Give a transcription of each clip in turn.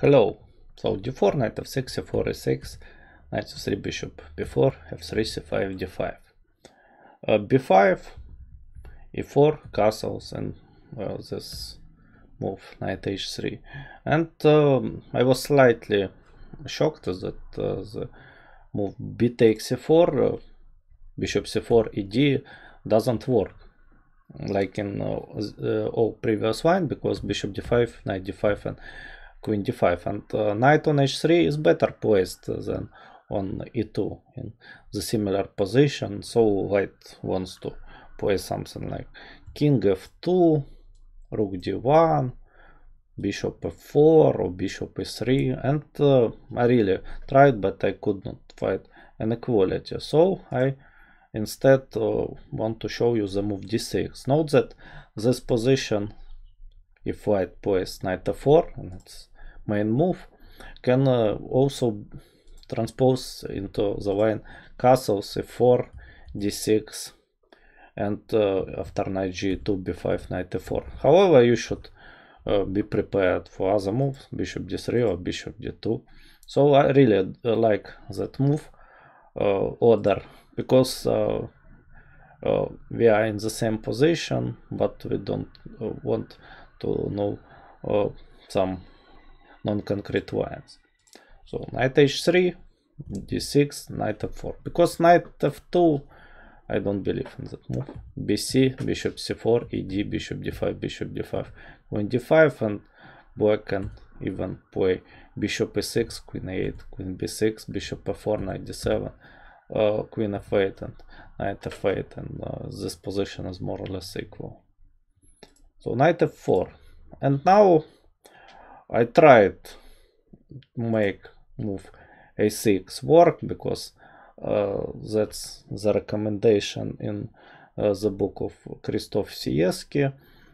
Hello. So d4, knight f6, c4, e6, knight c3, bishop b4, f3, c5, d5. b5, e4, castles, and this move, knight h3. And I was slightly shocked that the move b takes c4, bishop c4, ed doesn't work like in all previous line, because bishop d5, knight d5, and queen d5, and knight on h3 is better placed than on e2 in the similar position. So white wants to play something like king f2, rook d1, bishop f4 or bishop e3, and I really tried, but I could not find an equality. So I instead want to show you the move d6. Note that this position, if white plays knight f4, and its main move, can also transpose into the line castles f4, d6, and after knight g2, b5, knight f4. However, you should be prepared for other moves, bishop d3 or bishop d2. So I really like that move order, because we are in the same position, but we don't want to know some non-concrete lines. So knight h3, d6, knight f4. Because knight f2, I don't believe in that move. bc, bishop c4, ed, bishop d5, bishop d5, queen d5, and black can even play bishop e6, queen a8, queen b6, bishop f4, knight d7, queen f8, and knight f8, and this position is more or less equal. So knight f4, and now I tried to make move a6 work, because that's the recommendation in the book of Krzysztof Sieski,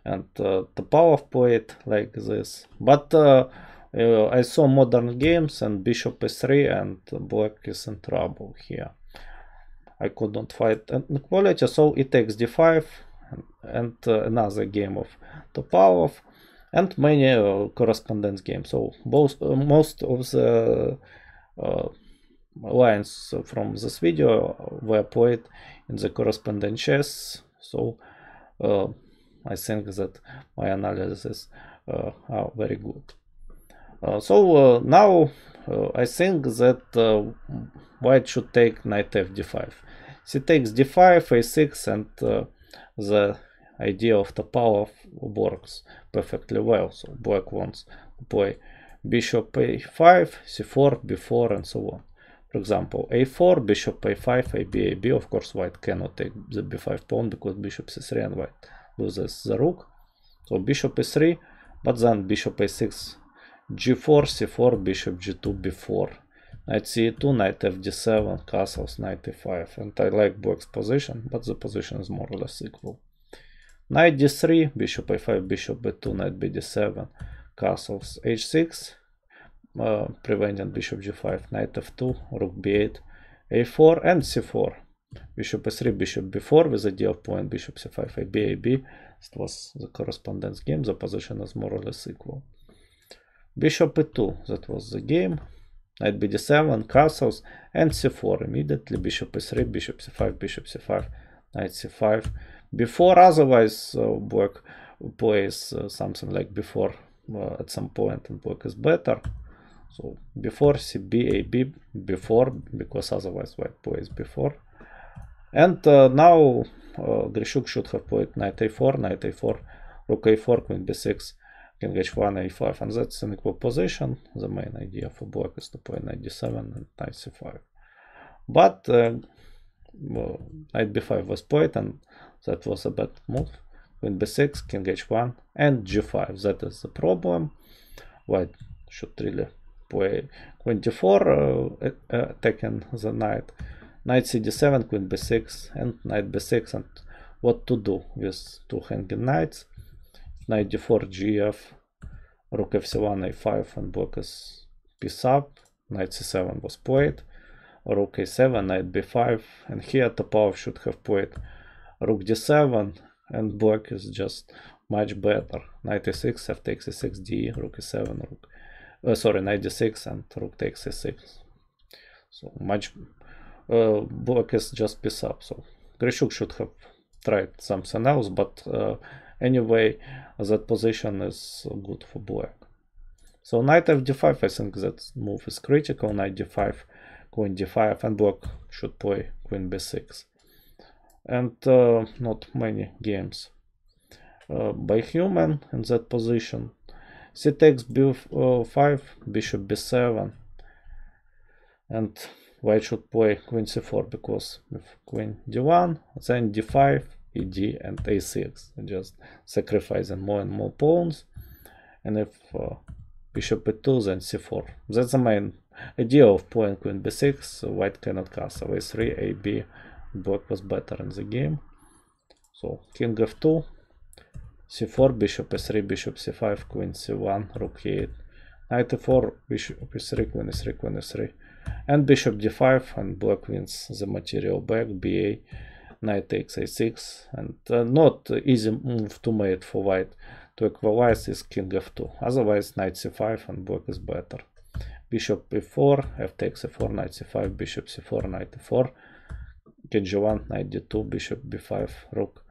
and Topalov played like this. But I saw modern games and bishop e3, and black is in trouble here. I could not find an equality, so it takes d5, and another game of Topalov, and many correspondence games. So most of the lines from this video were played in the correspondence chess. So I think that my analysis are very good. So now I think that white should take knight fd5. She takes d5, a6, and the idea of Topalov works perfectly well. So black wants to play bishop a5, c4, b4, and so on. For example, a4, bishop a5, ab, ab. Of course, white cannot take the b5 pawn, because bishop c3 and white loses the rook. So bishop e3, but then bishop a6, g4, c4, bishop g2, b4, knight c2, knight fd7, castles, knight e5. And I like black's position, but the position is more or less equal. Knight d3, bishop a5, bishop b2, knight bd7, castles, h6, preventing bishop g5, knight f2, rook b8, a4, and c4. Bishop e3, bishop b4, with the idea of playing bishop c5, ab, ab. It was the correspondence game. The position is more or less equal. Bishop e2, that was the game. Knight bd7, castles, and c4 immediately. Bishop e3, bishop c5, bishop c5, knight c5. Before, otherwise black plays something like before at some point, and black is better. So before cb, ab, before, because otherwise white plays before. And now Grishuk should have played knight a4, rook a4, queen b6, king h1, a5, and that's an equal position. The main idea for black is to play knight d7 and knight c5. But knight b5 was played, and that was a bad move. Queen b6, king h1, and g5. That is the problem. White should really play queen d4, attacking the knight. Knight cd7, queen b6, and knight b6. And what to do with two hanging knights? Knight d4, gf, rook fc1, a5, and black is piece up. Knight c7 was played. Rook a7, knight b5, and here Topalov should have played rook d7, and black is just much better. Knight a6, f takes a6, d, rook e7, rook sorry, knight d6 and rook takes e6. So much black is just piece up. So Grishuk should have tried something else, but anyway, that position is good for black. So knight fd5, I think that move is critical. Knight d5, queen d5, and black should play queen b6. And not many games by human in that position. C takes b5, bishop b7, and white should play queen c4, because with queen d1, then d5, ed, and a6, just sacrificing more and more pawns. And if bishop e2, then c4. That's the main idea of playing queen b6. White cannot castle a3, ab. Black was better in the game. So king f2, c4, bishop e3, bishop c5, queen c1, rook e8, knight e4, bishop e3, queen e3, queen e3, and bishop d5, and black wins the material back. ba, knight takes a6, and not easy move to make for white to equalize is king f2. Otherwise knight c5 and black is better. Bishop e4, f takes e4, knight c5, bishop c4, knight e4, king g1, knight d2, bishop b5, rook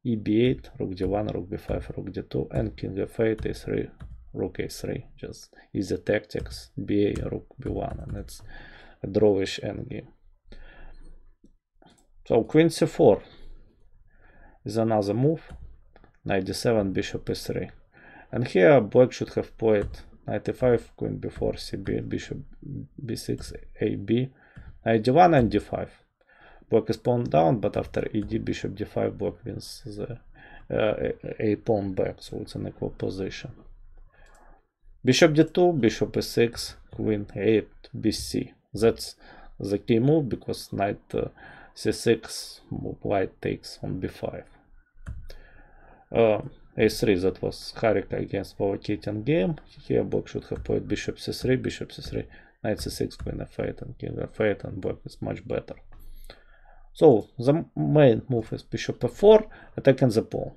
eb8, rook d1, rook b5, rook d2, and king f8, a3, rook a3. Just easy tactics. ba, rook b1, and it's a drawish endgame. So queen c4 is another move. Knight d7, bishop e3, and here black should have played knight e5, queen b4, cb, bishop b6, ab, knight d1 and d5. Black is pawn down, but after ed, bishop d5, black wins the a pawn back, so it's an equal position. Bishop d2, bishop e6, queen a8, bc. That's the key move, because knight c6, white takes on b5. a3, that was Harika against provocating game. Here black should have played bishop c3, knight c6, queen f8, and king f8, and black is much better. So the main move is bishop f4, attacking the pawn,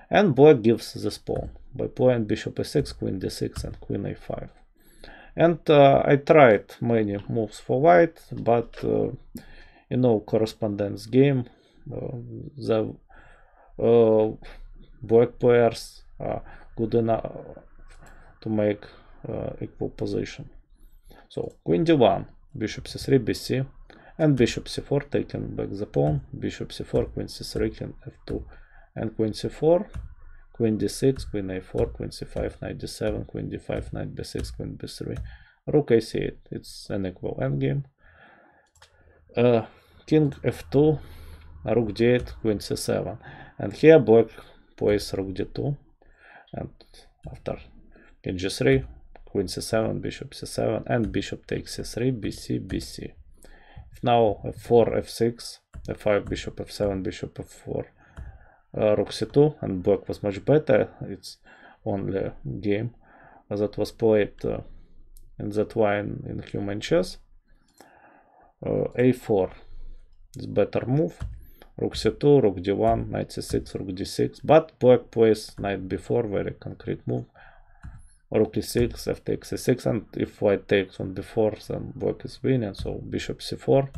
and black gives this pawn by playing bishop e6, queen d6, and queen a5. And I tried many moves for white, but you know, correspondence game, the black players are good enough to make equal position. So queen d1, bishop c3, bc, and bishop c4, taking back the pawn, bishop c4, queen c3, king f2, and queen c4, queen d6, queen a4, queen c5, knight d7, queen d5, knight b6, queen b3, rook a8. It's an equal endgame. King f2, rook d8, queen c7, and here black plays rook d2, and after king g3, queen c7, bishop c7, and bishop takes c3, bc, bc. Now f4, f6, f5, bishop f7, bishop f4, rook c2, and black was much better. It's only game that was played in that line in human chess. a4 is better move. Rook c2, rook d1, knight c6, rook d6, but black plays knight b4, very concrete move. Rook e6, f takes e6, and if white takes on b4, then black is winning. So bishop c4,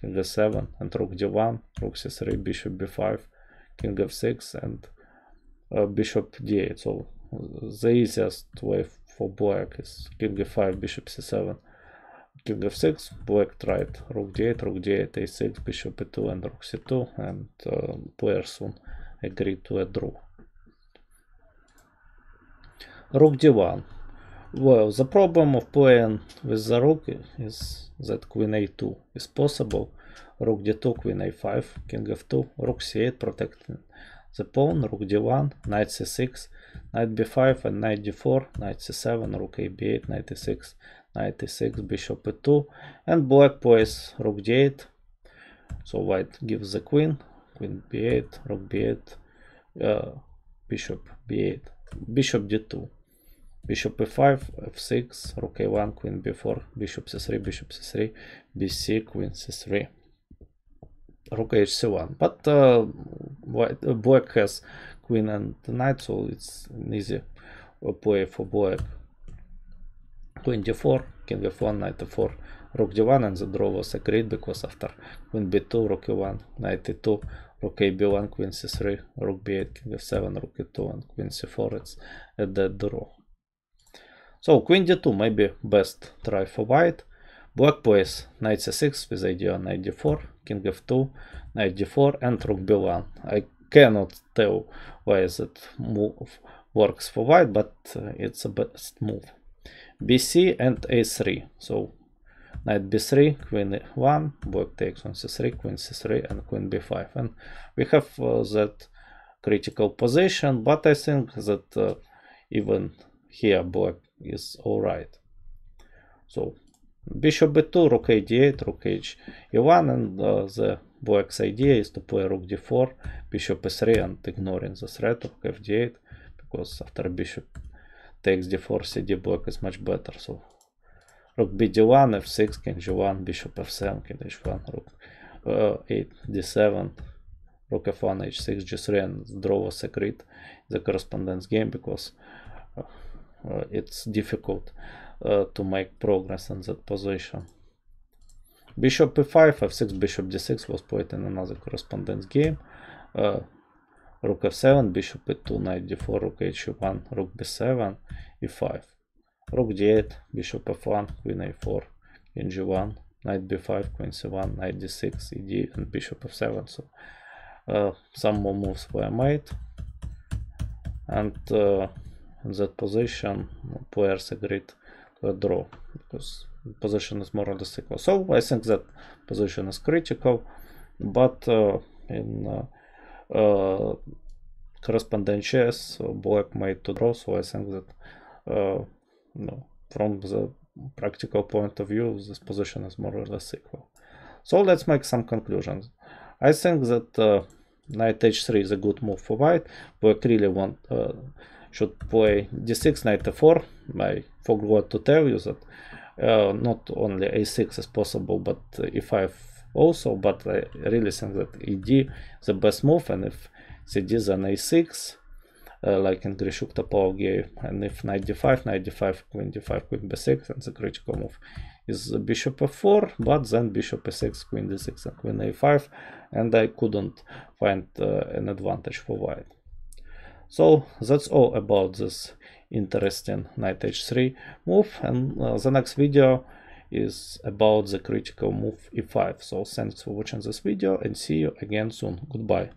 king f7, and rook d1, rook c3, bishop b5, king f6, and bishop d8. So the easiest way for black is king f5, bishop c7, king f6. Black tried rook d8, a6, bishop e2, and rook c2, and players soon agreed to a draw. Rook d1. Well, the problem of playing with the rook is that queen a2 is possible. Rook d2, queen a5, king f2, rook c8 protecting the pawn, rook d1, knight c6, knight b5, and knight d4, knight c7, rook ab8, knight e6, knight e6, bishop e2, and black plays rook d8. So white gives the queen, queen b8, rook b8, bishop b8, bishop d2. Bishop e5, f6, rook a1, queen b4, bishop c3, bc, queen c3, rook hc1. But black has queen and knight, so it's an easy play for black. queen d4, king f1, knight e4, rook d1, and the draw was agreed because after queen b2, rook e1, knight e2, rook ab1, queen c3, rook b8, king f7, rook e2, and queen c4, it's a dead draw. So queen d2 may be best try for white. Black plays knight c6 with idea knight d4, king f2, knight d4, and rook b1. I cannot tell why that move works for white, but it's a best move. bc and a3. So knight b3, queen e1, black takes on c3, queen c3, and queen b5. And we have that critical position, but I think that even here black is alright. So bishop b2, rook a d8, rook h e1, and the black's idea is to play rook d4, bishop e3, and ignoring the threat of f d8, because after bishop takes d4, cd, black is much better. So rook b d1, f6, king g1, bishop f7, king h1, rook 8 d7, rook f1, h6, g3, and draw was agreed in the correspondence game because it's difficult to make progress in that position. Bishop e5, f6, bishop d6 was played in another correspondence game. Rook f7, bishop e2, knight d4, rook h1, rook b7, e5, rook d8, bishop f1, queen a4, king g1, knight b5, queen c1, knight d6, ed, and bishop f7. So some more moves were made, and in that position players agreed to a draw because the position is more or less equal. So I think that position is critical, but in correspondence chess black made to draw, so I think that from the practical point of view this position is more or less equal. So let's make some conclusions. I think that knight h3 is a good move for white. Black really should play d6, knight e4. I forgot to tell you that not only a6 is possible, but e5 also, but I really think that ed is the best move, and if cd then a6, like in Grishuk Topolov game, and if knight d5, queen d5, queen b6, and the critical move is bishop f4, but then bishop e6, queen d6, and queen a5, and I couldn't find an advantage for white. So that's all about this interesting knight h3 move, and the next video is about the critical move e5. So thanks for watching this video, and see you again soon. Goodbye.